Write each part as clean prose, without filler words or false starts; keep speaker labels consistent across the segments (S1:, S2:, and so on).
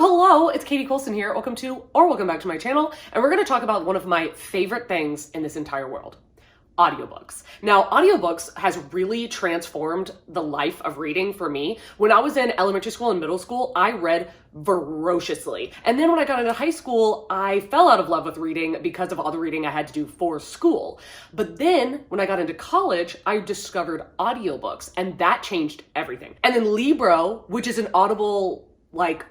S1: Hello, it's Katie Colson here. Welcome back to my channel, and we're going to talk about one of my favorite things in this entire world. Audiobooks. Now, audiobooks has really transformed the life of reading for me. When I was in elementary school and middle school, I read voraciously. And then when I got into high school, I fell out of love with reading because of all the reading I had to do for school. But then when I got into college, I discovered audiobooks, and that changed everything. And then Libro, which is an Audible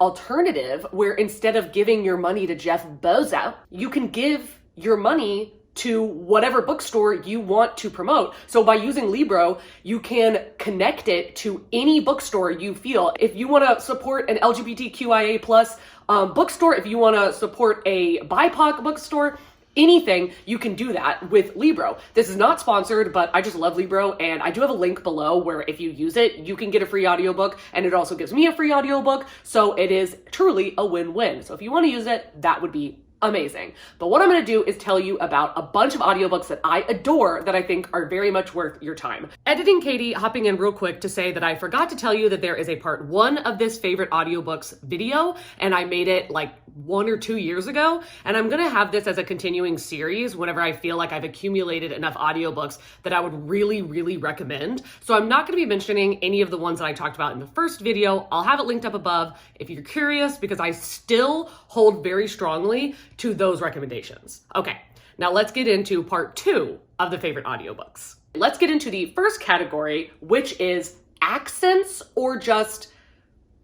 S1: alternative where instead of giving your money to Jeff Bezos, you can give your money to whatever bookstore you want to promote. So by using Libro, you can connect it to any bookstore you feel. If you want to support an LGBTQIA plus bookstore, if you want to support a BIPOC bookstore, anything, you can do that with Libro. This is not sponsored, but I just love Libro, and I do have a link below where if you use it, you can get a free audiobook, and it also gives me a free audiobook, so it is truly a win-win. So if you want to use it, that would be amazing. But what I'm going to do is tell you about a bunch of audiobooks that I adore that I think are very much worth your time. Editing Katie hopping in real quick to say that I forgot to tell you that there is a part 1 of this favorite audiobooks video, and I made it like 1 or 2 years ago, and I'm going to have this as a continuing series whenever I feel like I've accumulated enough audiobooks that I would really recommend. So I'm not going to be mentioning any of the ones that I talked about in the first video. I'll have it linked up above if you're curious, because I still hold very strongly to those recommendations. Okay, now let's get into part 2 of the favorite audiobooks. Let's get into the first category, which is accents or just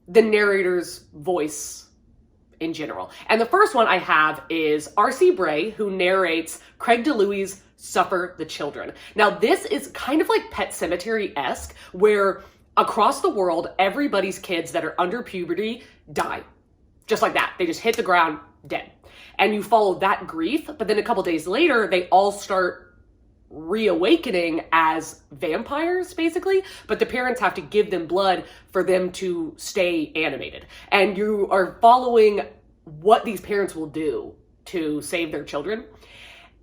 S1: the narrator's voice in general. And the first one I have is R.C. Bray, who narrates Craig DeLuey's Suffer the Children. Now, this is kind of like Pet Sematary-esque, where across the world, everybody's kids that are under puberty die. Just like that. They just hit the ground dead. And you follow that grief, but then a couple days later, they all start reawakening as vampires, basically, but the parents have to give them blood for them to stay animated. And you are following what these parents will do to save their children.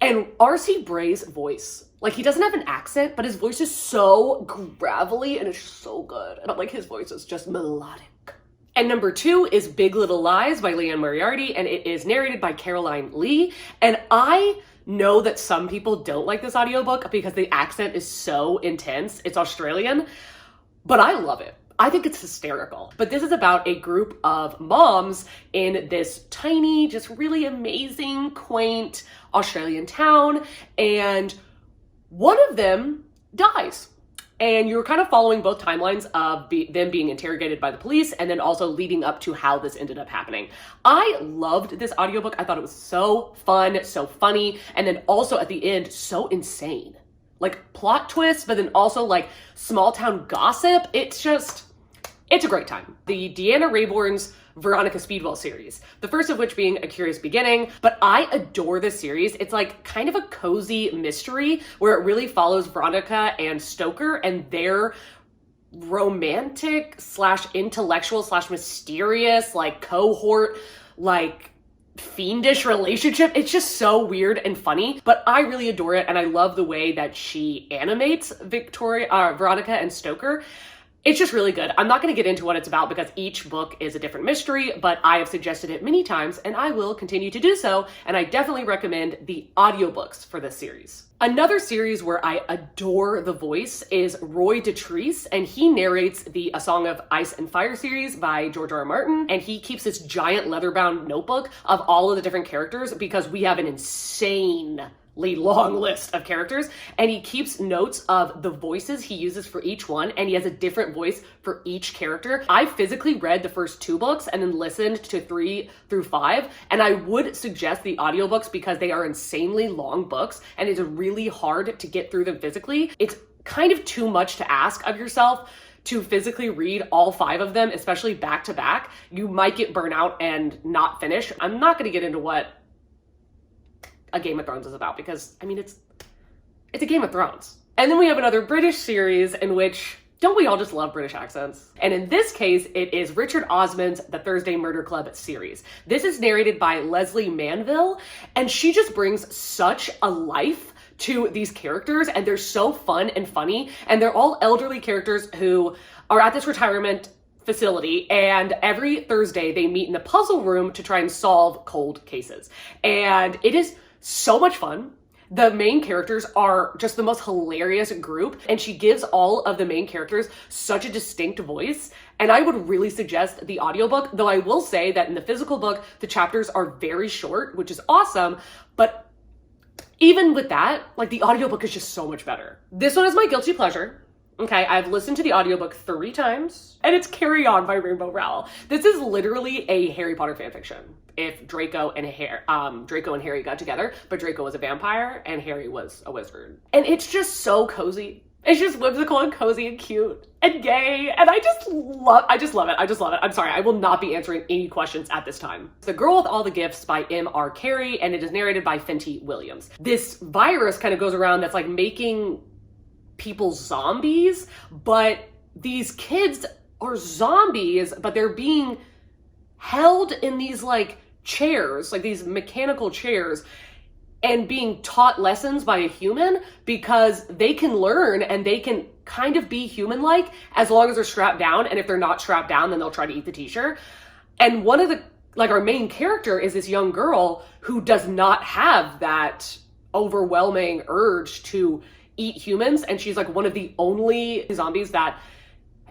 S1: And R.C. Bray's voice, he doesn't have an accent, but his voice is so gravelly and it's so good. And his voice is just melodic. And number 2 is Big Little Lies by Leanne Moriarty, and it is narrated by Caroline Lee. And I know that some people don't like this audiobook because the accent is so intense. It's Australian, but I love it. I think it's hysterical. But this is about a group of moms in this tiny, just really amazing, quaint Australian town, and one of them dies. And you're kind of following both timelines of them being interrogated by the police and then also leading up to how this ended up happening. I loved this audiobook. I thought it was so fun, so funny, and then also at the end, so insane. Plot twists, but then also small town gossip. It's a great time. The Deanna Raybourne's Veronica Speedwell series, the first of which being A Curious Beginning, but I adore this series. It's kind of a cozy mystery where it really follows Veronica and Stoker and their romantic / intellectual / mysterious cohort fiendish relationship. It's just so weird and funny, but I really adore it, and I love the way that she animates Veronica and Stoker. It's just really good. I'm not going to get into what it's about because each book is a different mystery, but I have suggested it many times and I will continue to do so, and I definitely recommend the audiobooks for this series. Another series where I adore the voice is Roy Dotrice, and he narrates the A Song of Ice and Fire series by George R. R. Martin, and he keeps this giant leather-bound notebook of all of the different characters because we have an insane long list of characters, and he keeps notes of the voices he uses for each one, and he has a different voice for each character. I physically read the first 2 books and then listened to 3 through 5, and I would suggest the audiobooks because they are insanely long books and it's really hard to get through them physically. It's kind of too much to ask of yourself to physically read all 5 of them, especially back to back. You might get burnout and not finish. I'm not going to get into what a Game of Thrones is about because, it's a Game of Thrones. And then we have another British series in which, don't we all just love British accents? And in this case, it is Richard Osman's The Thursday Murder Club series. This is narrated by Leslie Manville, and she just brings such a life to these characters, and they're so fun and funny, and they're all elderly characters who are at this retirement facility, and every Thursday they meet in the puzzle room to try and solve cold cases. And it is so much fun. The main characters are just the most hilarious group, and she gives all of the main characters such a distinct voice. And I would really suggest the audiobook, though I will say that in the physical book, the chapters are very short, which is awesome. But even with that, like, the audiobook is just so much better. This one is my guilty pleasure. Okay, I've listened to the audiobook 3 times, and it's Carry On by Rainbow Rowell. This is literally a Harry Potter fanfiction. If Draco and Harry got together, but Draco was a vampire and Harry was a wizard. And it's just so cozy. It's just whimsical and cozy and cute and gay, and I just love it. I'm sorry, I will not be answering any questions at this time. The Girl with All the Gifts by M.R. Carey, and it is narrated by Fenty Williams. This virus kind of goes around that's like making people zombies, but these kids are zombies, but they're being held in these like chairs, like these mechanical chairs, and being taught lessons by a human because they can learn and they can kind of be human-like as long as they're strapped down. And if they're not strapped down, then they'll try to eat the teacher. And one of the, like, our main character is this young girl who does not have that overwhelming urge to eat humans, and she's like one of the only zombies that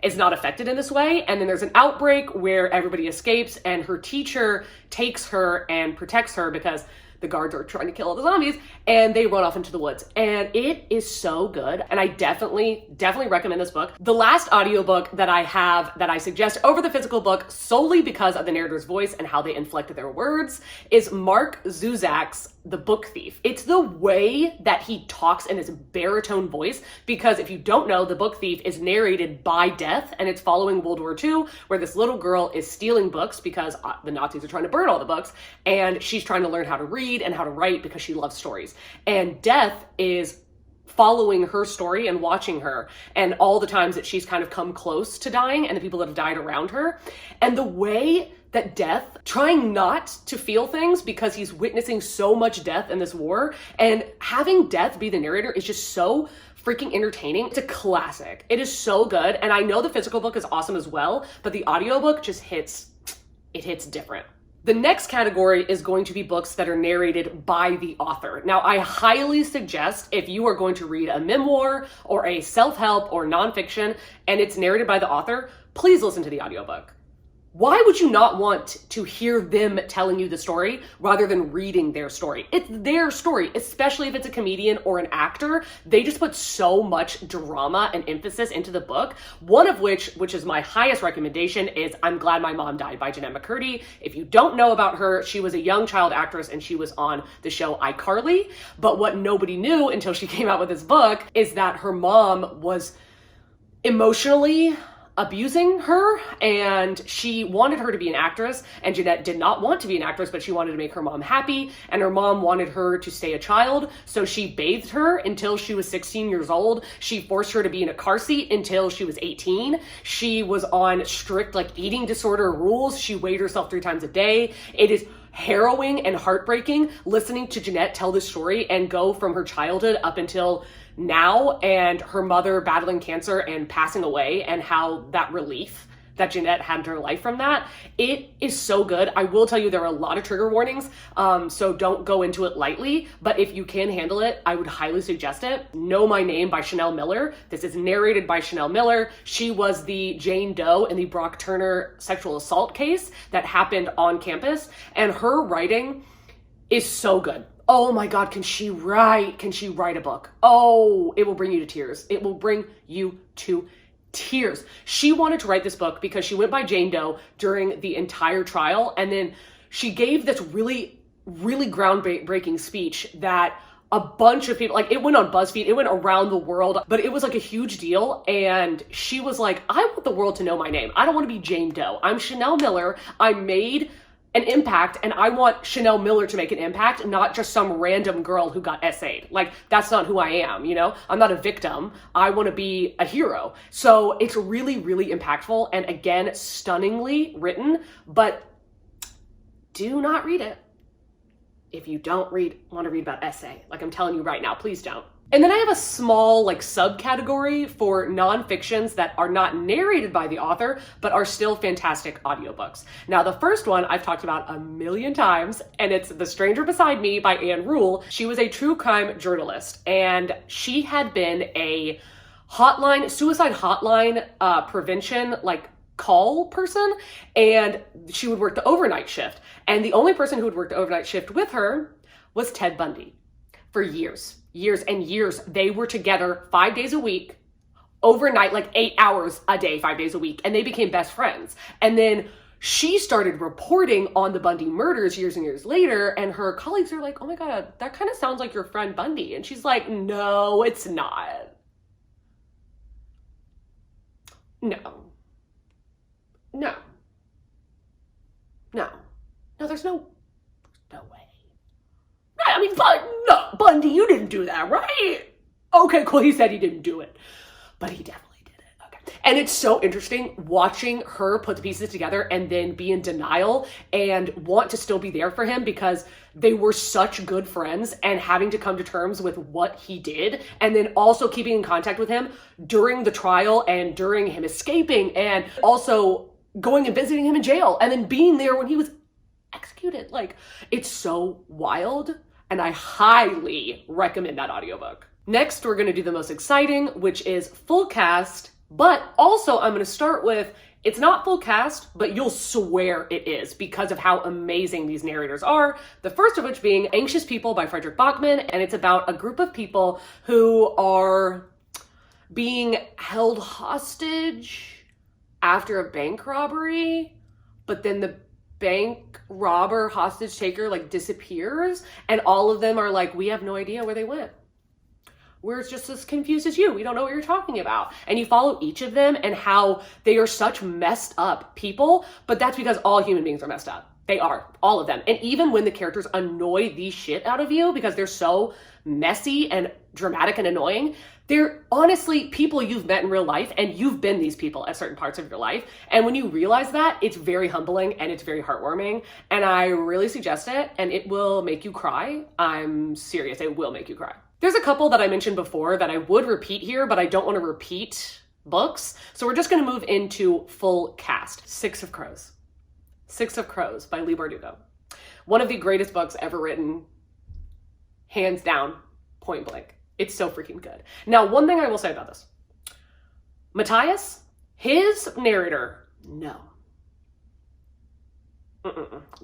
S1: is not affected in this way. And then there's an outbreak where everybody escapes, and her teacher takes her and protects her because the guards are trying to kill all the zombies, and they run off into the woods. And it is so good, and I definitely recommend this book. The last audiobook that I have that I suggest over the physical book, solely because of the narrator's voice and how they inflect their words, is Mark Zuzak's The Book Thief. It's the way that he talks in his baritone voice, because if you don't know, The Book Thief is narrated by Death, and it's following World War II, where this little girl is stealing books because the Nazis are trying to burn all the books, and she's trying to learn how to read and how to write because she loves stories. And Death is following her story and watching her and all the times that she's kind of come close to dying and the people that have died around her. And the way that Death, trying not to feel things because he's witnessing so much death in this war, and having Death be the narrator is just so freaking entertaining. It's a classic. It is so good. And I know the physical book is awesome as well, but the audiobook just hits different. The next category is going to be books that are narrated by the author. Now, I highly suggest, if you are going to read a memoir or a self-help or nonfiction and it's narrated by the author, please listen to the audiobook. Why would you not want to hear them telling you the story rather than reading their story? It's their story, especially if it's a comedian or an actor. They just put so much drama and emphasis into the book. One of which is my highest recommendation, is I'm Glad My Mom Died by Jeanette McCurdy. If you don't know about her, she was a young child actress and she was on the show iCarly. But what nobody knew until she came out with this book is that her mom was emotionally abusing her, and she wanted her to be an actress, and Jeanette did not want to be an actress, but she wanted to make her mom happy, and her mom wanted her to stay a child, so she bathed her until she was 16 years old. She forced her to be in a car seat until she was 18. She was on strict, like, eating disorder rules. She weighed herself 3 times a day. It is harrowing and heartbreaking listening to Jeanette tell this story and go from her childhood up until now, and her mother battling cancer and passing away, and how that relief that Jeanette had in her life from that. It is so good. I will tell you there are a lot of trigger warnings, so don't go into it lightly, but if you can handle it, I would highly suggest it. Know My Name by Chanel Miller. This is narrated by Chanel Miller. She was the Jane Doe in the Brock Turner sexual assault case that happened on campus, and her writing is so good. Oh my God, can she write? Can she write a book? Oh, it will bring you to tears. It will bring you to tears. She wanted to write this book because she went by Jane Doe during the entire trial, and then she gave this really groundbreaking speech that a bunch of people, like, it went on BuzzFeed, it went around the world, but it was like a huge deal. And she was like, I want the world to know my name. I don't want to be Jane Doe. I'm Chanel Miller. I made an impact, and I want Chanel Miller to make an impact, not just some random girl who got essayed. Like, that's not who I am, you know? I'm not a victim. I want to be a hero. So it's really impactful, and again, stunningly written, but do not read it if you don't want to read about essay. Like, I'm telling you right now, please don't. And then I have a small like subcategory for nonfictions that are not narrated by the author, but are still fantastic audiobooks. Now, the first one I've talked about a million times, and it's The Stranger Beside Me by Anne Rule. She was a true crime journalist, and she had been a suicide hotline prevention, like call person, and she would work the overnight shift. And the only person who would work the overnight shift with her was Ted Bundy. For years and years, they were together 5 days a week, overnight, like 8 hours a day, 5 days a week, and they became best friends. And then she started reporting on the Bundy murders years and years later, and her colleagues are like, oh my God, that kind of sounds like your friend Bundy. And she's like, no, it's not. No, there's no way. I mean, Bundy, you didn't do that, right? Okay, cool, he said he didn't do it, but he definitely did it, okay. And it's so interesting watching her put the pieces together and then be in denial and want to still be there for him because they were such good friends, and having to come to terms with what he did, and then also keeping in contact with him during the trial and during him escaping, and also going and visiting him in jail, and then being there when he was executed. Like, it's so wild, and I highly recommend that audiobook. Next, we're gonna do the most exciting, which is full cast, but also I'm gonna start with, it's not full cast, but you'll swear it is because of how amazing these narrators are. The first of which being Anxious People by Frederick Bachman, and it's about a group of people who are being held hostage after a bank robbery, but then the bank robber hostage taker like disappears, and all of them are like, we have no idea where they went. We're just as confused as you. We don't know what you're talking about. And you follow each of them and how they are such messed up people, but that's because all human beings are messed up. They are, all of them. And even when the characters annoy the shit out of you because they're so messy and dramatic and annoying, they're honestly people you've met in real life, and you've been these people at certain parts of your life. And when you realize that, it's very humbling and it's very heartwarming. And I really suggest it, and it will make you cry. I'm serious, it will make you cry. There's a couple that I mentioned before that I would repeat here, but I don't want to repeat books. So we're just going to move into full cast. Six of Crows. Six of Crows by Leigh Bardugo. One of the greatest books ever written, hands down, point blank. It's so freaking good. Now, one thing I will say about this. Matthias, his narrator, no.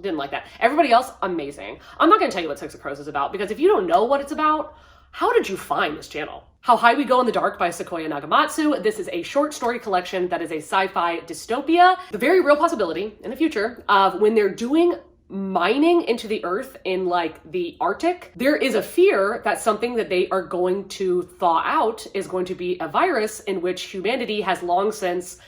S1: Didn't like that. Everybody else, amazing. I'm not going to tell you what Six of Crows is about, because if you don't know what it's about, how did you find this channel? How High We Go in the Dark by Sequoia Nagamatsu. This is a short story collection that is a sci-fi dystopia. The very real possibility in the future of when they're doing mining into the earth in like the Arctic, there is a fear that something that they are going to thaw out is going to be a virus in which humanity has long since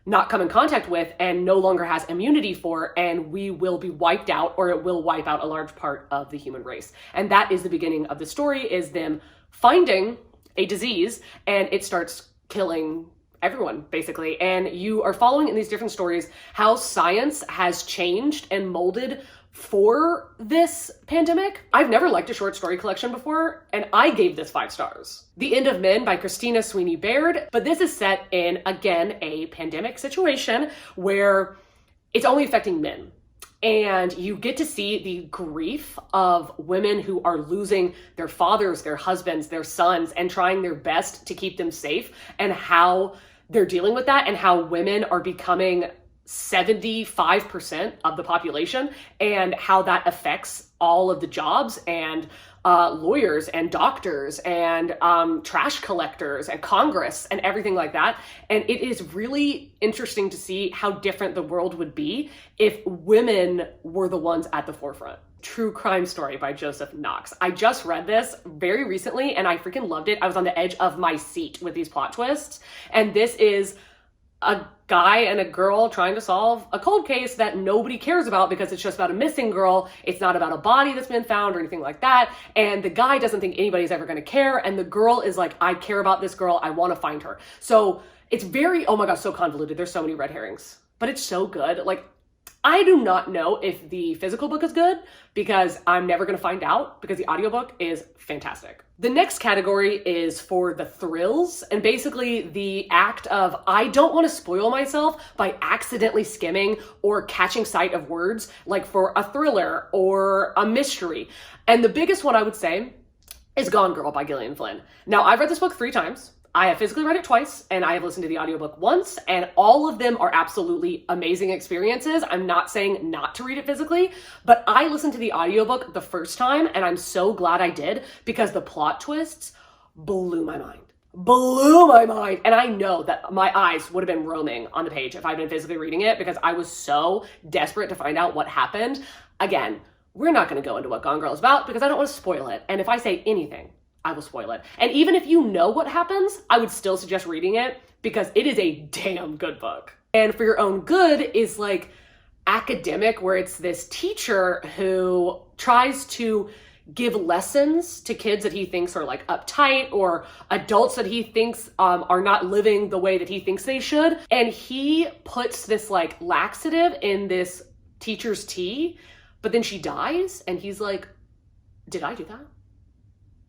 S1: not come in contact with and no longer has immunity for, and we will be wiped out, or it will wipe out a large part of the human race. And that is the beginning of the story, is them finding a disease, and it starts killing everyone, basically. And you are following in these different stories how science has changed and molded for this pandemic. I've never liked a short story collection before, and I gave this 5 stars. The End of Men by Christina Sweeney Baird, but this is set in, again, a pandemic situation where it's only affecting men. And you get to see the grief of women who are losing their fathers, their husbands, their sons, and trying their best to keep them safe, and how they're dealing with that, and how women are becoming 75% of the population, and how that affects all of the jobs, and lawyers and doctors and trash collectors and Congress and everything like that. And it is really interesting to see how different the world would be if women were the ones at the forefront. True Crime Story by Joseph Knox. I just read this very recently and I freaking loved it. I was on the edge of my seat with these plot twists. And this is a guy and a girl trying to solve a cold case that nobody cares about because it's just about a missing girl. It's not about a body that's been found or anything like that. And the guy doesn't think anybody's ever going to care. And the girl is like, I care about this girl. I want to find her. So it's very, oh my gosh, so convoluted. There's so many red herrings, but it's so good. Like, I do not know if the physical book is good because I'm never going to find out because the audiobook is fantastic. The next category is for the thrills, and basically the act of I don't want to spoil myself by accidentally skimming or catching sight of words, like for a thriller or a mystery. And the biggest one I would say is Gone Girl by Gillian Flynn. Now, I've read this book 3 times. I have physically read it twice, and I have listened to the audiobook once, and all of them are absolutely amazing experiences. I'm not saying not to read it physically, but I listened to the audiobook the first time, and I'm so glad I did because the plot twists blew my mind. Blew my mind. And I know that my eyes would have been roaming on the page if I'd been physically reading it because I was so desperate to find out what happened. Again, we're not going to go into what Gone Girl is about because I don't want to spoil it. And if I say anything, I will spoil it. And even if you know what happens, I would still suggest reading it because it is a damn good book. And For Your Own Good is like academic, where it's this teacher who tries to give lessons to kids that he thinks are like uptight or adults that he thinks are not living the way that he thinks they should. And he puts this like laxative in this teacher's tea, but then she dies and he's like, did I do that?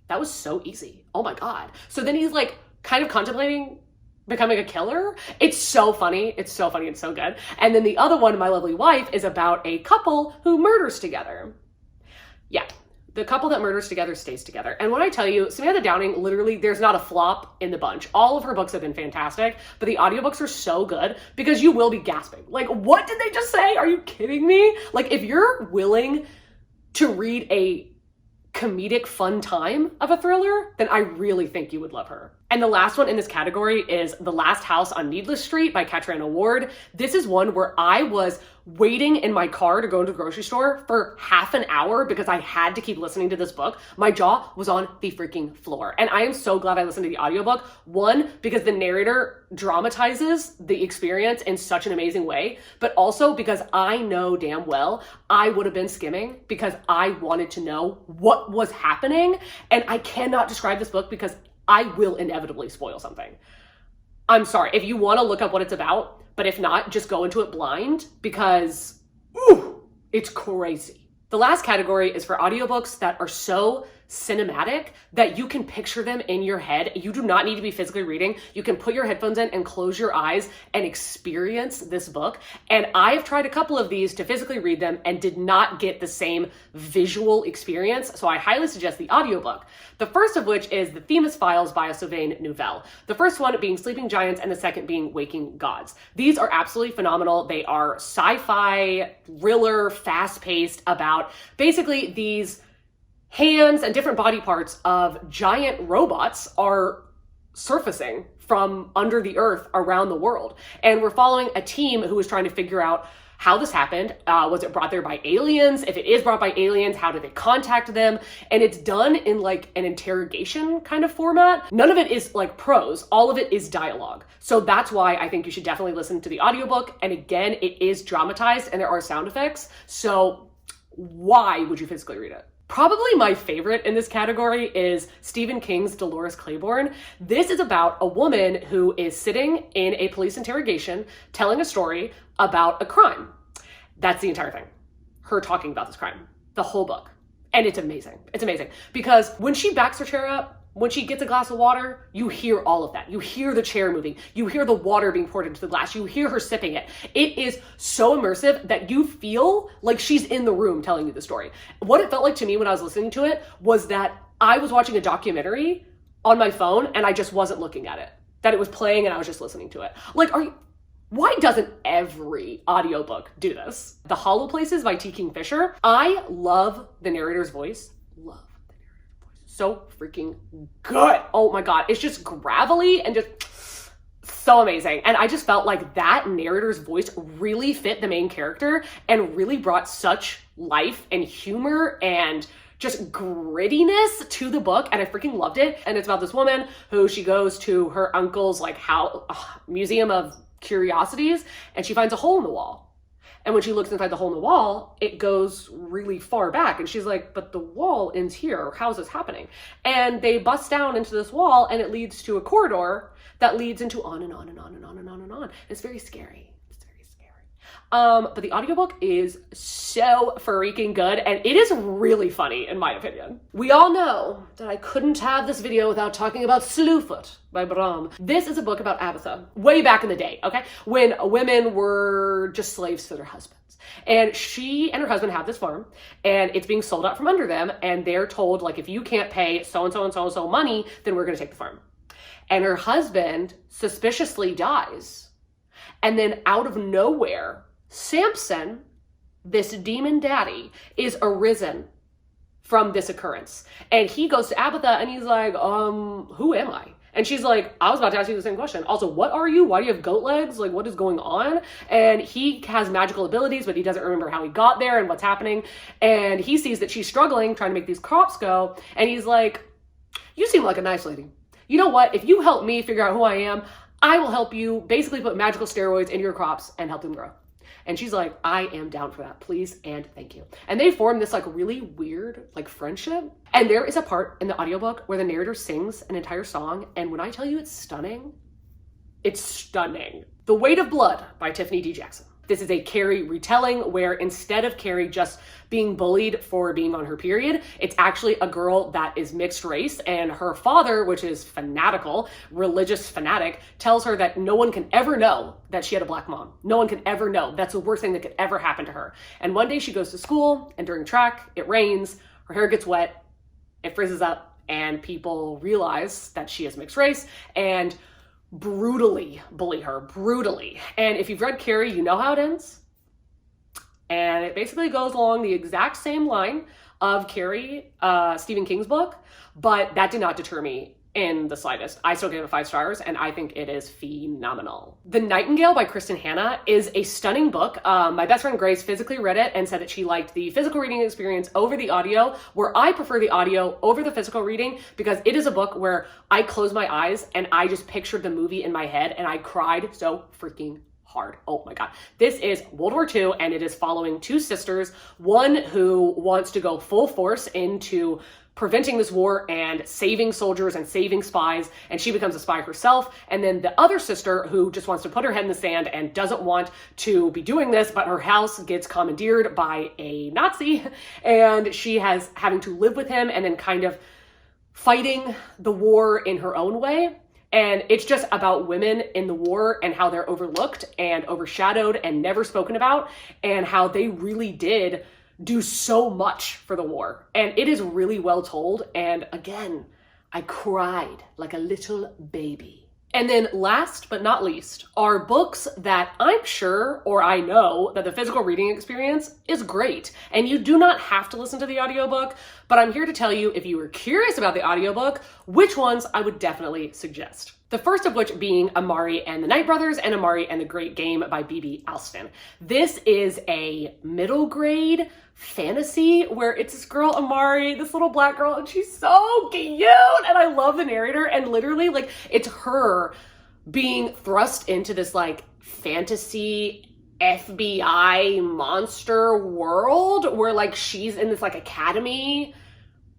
S1: That was so easy. Oh my God. So then he's like kind of contemplating becoming a killer. It's so funny. It's so funny. It's so good. And then the other one, My Lovely Wife, is about a couple who murders together. Yeah. The couple that murders together stays together. And when I tell you, Samantha Downing, literally, there's not a flop in the bunch. All of her books have been fantastic, but the audiobooks are so good because you will be gasping. Like, what did they just say? Are you kidding me? Like, if you're willing to read a comedic fun time of a thriller, then I really think you would love her. And the last one in this category is The Last House on Needless Street by Catriona Ward. This is one where I was waiting in my car to go into the grocery store for half an hour because I had to keep listening to this book. My jaw was on the freaking floor. And I am so glad I listened to the audiobook. One, because the narrator dramatizes the experience in such an amazing way, but also because I know damn well I would have been skimming because I wanted to know what was happening. And I cannot describe this book because I will inevitably spoil something. I'm sorry. If you want to look up what it's about, but if not, just go into it blind because, ooh, it's crazy. The last category is for audiobooks that are so cinematic that you can picture them in your head. You do not need to be physically reading. You can put your headphones in and close your eyes and experience this book. And I've tried a couple of these to physically read them and did not get the same visual experience. So I highly suggest the audiobook. The first of which is The Themis Files by Sylvain Nouvelle. The first one being Sleeping Giants and the second being Waking Gods. These are absolutely phenomenal. They are sci-fi, thriller, fast-paced about basically these hands and different body parts of giant robots are surfacing from under the earth around the world. And we're following a team who is trying to figure out how this happened. Was it brought there by aliens? If it is brought by aliens, how did they contact them? And it's done in like an interrogation kind of format. None of it is like prose. All of it is dialogue. So that's why I think you should definitely listen to the audiobook. And again, it is dramatized and there are sound effects. So why would you physically read it? Probably my favorite in this category is Stephen King's Dolores Claiborne. This is about a woman who is sitting in a police interrogation telling a story about a crime. That's the entire thing. Her talking about this crime, the whole book. And it's amazing. It's amazing because when she backs her chair up, when she gets a glass of water, you hear all of that. You hear the chair moving. You hear the water being poured into the glass. You hear her sipping it. It is so immersive that you feel like she's in the room telling you the story. What it felt like to me when I was listening to it was that I was watching a documentary on my phone and I just wasn't looking at it. That it was playing and I was just listening to it. Like, why doesn't every audiobook do this? The Hollow Places by T. Kingfisher. I love the narrator's voice. Love. So freaking good. Oh my God. It's just gravelly and just so amazing. And I just felt like that narrator's voice really fit the main character and really brought such life and humor and just grittiness to the book. And I freaking loved it. And it's about this woman who she goes to her uncle's like museum of curiosities and she finds a hole in the wall. And when she looks inside the hole in the wall, it goes really far back. And she's like, but the wall ends here. How is this happening? And they bust down into this wall and it leads to a corridor that leads into on and on and on and on and on and on. It's very scary. It's very scary. But the audiobook is so freaking good, and it is really funny, in my opinion. We all know that I couldn't have this video without talking about Slewfoot by Bram. This is a book about Abatha, way back in the day, okay? When women were just slaves to their husbands. And she and her husband have this farm, and it's being sold out from under them, and they're told, like, if you can't pay so-and-so and so-and-so money, then we're gonna take the farm. And her husband suspiciously dies. And then out of nowhere, Samson, this demon daddy, is arisen from this occurrence. And he goes to Abatha and he's like, who am I? And she's like, I was about to ask you the same question. Also, what are you? Why do you have goat legs? Like, what is going on? And he has magical abilities, but he doesn't remember how he got there and what's happening. And he sees that she's struggling, trying to make these crops go. And he's like, you seem like a nice lady. You know what? If you help me figure out who I am, I will help you basically put magical steroids into your crops and help them grow. And she's like, I am down for that, please and thank you. And they form this like really weird like friendship. And there is a part in the audiobook where the narrator sings an entire song. And when I tell you it's stunning, it's stunning. The Weight of Blood by Tiffany D. Jackson. This is a Carrie retelling where instead of Carrie just being bullied for being on her period, it's actually a girl that is mixed race, and her father, which is fanatical, religious fanatic, tells her that no one can ever know that she had a black mom. No one can ever know. That's the worst thing that could ever happen to her. And one day she goes to school, and during track, it rains, her hair gets wet, it frizzes up, and people realize that she is mixed race, and brutally bully her, brutally. And if you've read Carrie, you know how it ends. And it basically goes along the exact same line of Carrie, Stephen King's book, but that did not deter me in the slightest. I still gave it 5 stars, and I think it is phenomenal. The Nightingale by Kristen Hanna is a stunning book. My best friend Grace physically read it and said that she liked the physical reading experience over the audio, where I prefer the audio over the physical reading because it is a book where I closed my eyes and I just pictured the movie in my head and I cried so freaking hard. Oh my God. This is World War II, and it is following 2 sisters, one who wants to go full force into preventing this war and saving soldiers and saving spies, and she becomes a spy herself. And then the other sister who just wants to put her head in the sand and doesn't want to be doing this, but her house gets commandeered by a Nazi, and she has having to live with him and then kind of fighting the war in her own way. And it's just about women in the war and how they're overlooked and overshadowed and never spoken about, and how they really did do so much for the war. And it is really well told. And again, I cried like a little baby. And then last but not least are books that I'm sure, or I know, that the physical reading experience is great. And you do not have to listen to the audiobook, but I'm here to tell you, if you were curious about the audiobook, which ones I would definitely suggest. The first of which being Amari and the Night Brothers and Amari and the Great Game by B.B. Alston. This is a middle grade fantasy where it's this girl, Amari, this little black girl, and she's so cute. And I love the narrator. And literally, like, it's her being thrust into this like fantasy FBI monster world where like she's in this like academy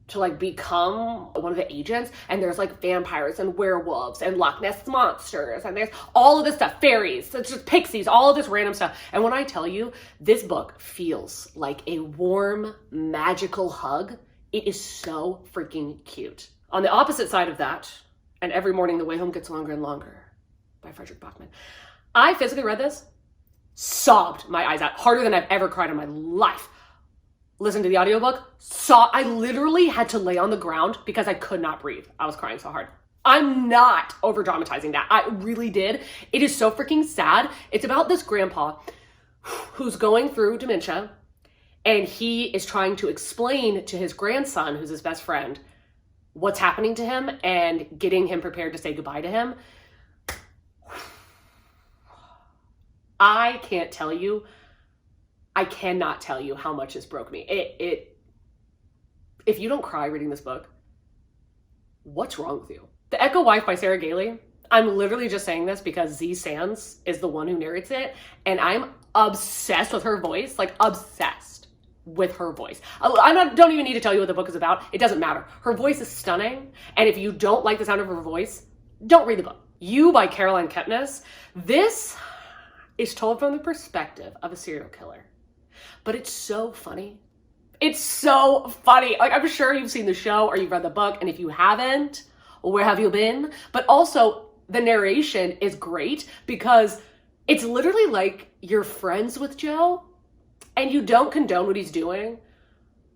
S1: to like become one of the agents, and there's like vampires and werewolves and Loch Ness monsters, and there's all of this stuff, fairies, it's just pixies, all of this random stuff. And when I tell you, this book feels like a warm, magical hug. It is so freaking cute. On the opposite side of that, And Every Morning the Way Home Gets Longer and Longer by Frederick Bachman. I physically read this, sobbed my eyes out, harder than I've ever cried in my life. Listened to the audiobook, I literally had to lay on the ground because I could not breathe. I was crying so hard. I'm not over dramatizing that. I really did. It is so freaking sad. It's about this grandpa who's going through dementia, and he is trying to explain to his grandson, who's his best friend, what's happening to him and getting him prepared to say goodbye to him. I cannot tell you how much this broke me. If you don't cry reading this book, what's wrong with you? The Echo Wife by Sarah Gailey. I'm literally just saying this because Z Sands is the one who narrates it, and I'm obsessed with her voice, like obsessed with her voice. I don't even need to tell you what the book is about. It doesn't matter. Her voice is stunning, and if you don't like the sound of her voice, don't read the book. You by Caroline Kepnes. This is told from the perspective of a serial killer. But it's so funny. It's so funny. Like, I'm sure you've seen the show or you've read the book, and if you haven't, where have you been? But also, the narration is great because it's literally like you're friends with Joe and you don't condone what he's doing,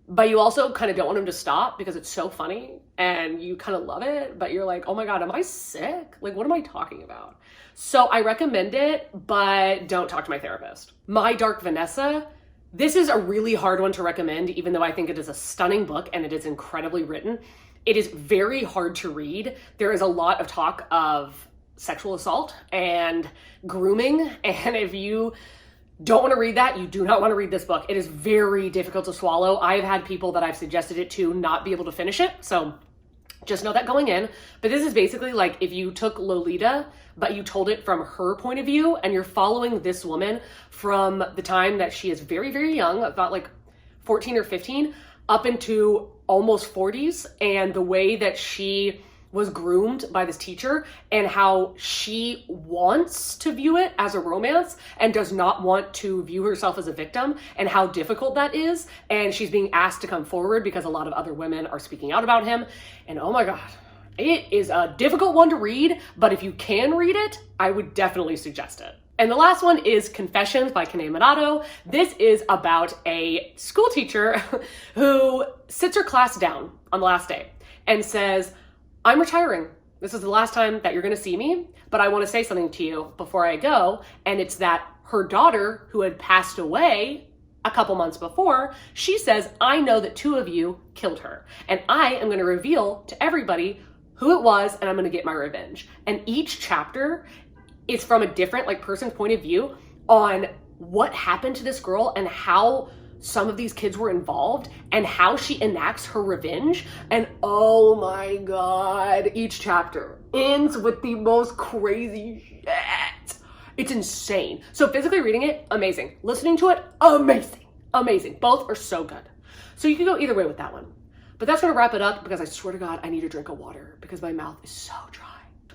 S1: but you also kind of don't want him to stop because it's so funny and you kind of love it, but you're like, oh my God, am I sick? Like, what am I talking about? So I recommend it, but don't talk to my therapist. My Dark Vanessa, this is a really hard one to recommend, even though I think it is a stunning book and it is incredibly written. It is very hard to read. There is a lot of talk of sexual assault and grooming, and if you don't want to read that, you do not want to read this book. It is very difficult to swallow. I've had people that I've suggested it to not be able to finish it, so just know that going in. But this is basically like if you took Lolita, but you told it from her point of view, and you're following this woman from the time that she is very, very young, about like 14 or 15, up into almost 40s, and the way that she was groomed by this teacher and how she wants to view it as a romance and does not want to view herself as a victim, and how difficult that is. And she's being asked to come forward because a lot of other women are speaking out about him. And oh my God, it is a difficult one to read, but if you can read it, I would definitely suggest it. And the last one is Confessions by Kanae Manato. This is about a school teacher who sits her class down on the last day and says, I'm retiring. This is the last time that you're gonna see me, but I wanna say something to you before I go. And it's that her daughter, who had passed away a couple months before, she says, I know that 2 of you killed her, and I am gonna reveal to everybody who it was, and I'm gonna get my revenge. And each chapter is from a different person's point of view on what happened to this girl and how some of these kids were involved and how she enacts her revenge. And oh my God, each chapter ends with the most crazy shit. It's insane. So physically reading it, amazing. Listening to it, amazing. Amazing. Both are so good. So you can go either way with that one. But that's gonna wrap it up because I swear to God, I need a drink of water because my mouth is so dry.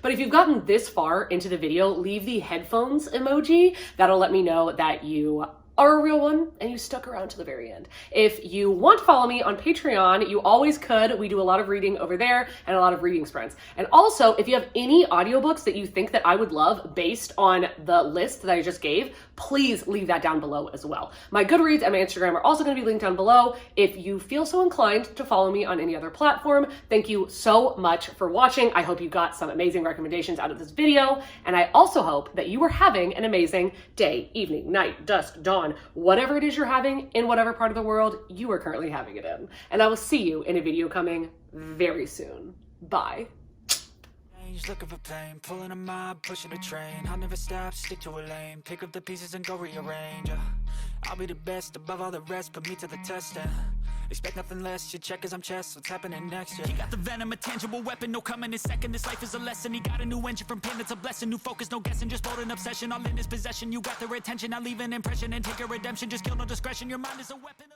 S1: But if you've gotten this far into the video, leave the headphones emoji. That'll let me know that you are a real one and you stuck around to the very end. If you want to follow me on Patreon, you always could. We do a lot of reading over there and a lot of reading sprints. And also, if you have any audiobooks that you think that I would love based on the list that I just gave, please leave that down below as well. My Goodreads and my Instagram are also going to be linked down below if you feel so inclined to follow me on any other platform. Thank you so much for watching. I hope you got some amazing recommendations out of this video, and I also hope that you are having an amazing day, evening, night, dusk, dawn, whatever it is you're having in whatever part of the world you are currently having it in. And I will see you in a video coming very soon. Bye.
S2: Looking for pain, pulling a mob, pushing a train. I'll never stop, stick to a lane. Pick up the pieces and go rearrange. I'll be the best above all the rest, put me to the test. Expect nothing less, you check as I'm chess, what's happening next? You got the venom, a tangible weapon, no coming in second. This life is a lesson, he got a new engine from pain, it's a blessing. New focus, no guessing, just bold and obsession. All in his possession, you got their attention. Now leave an impression and take a redemption. Just kill, no discretion, your mind is a weapon.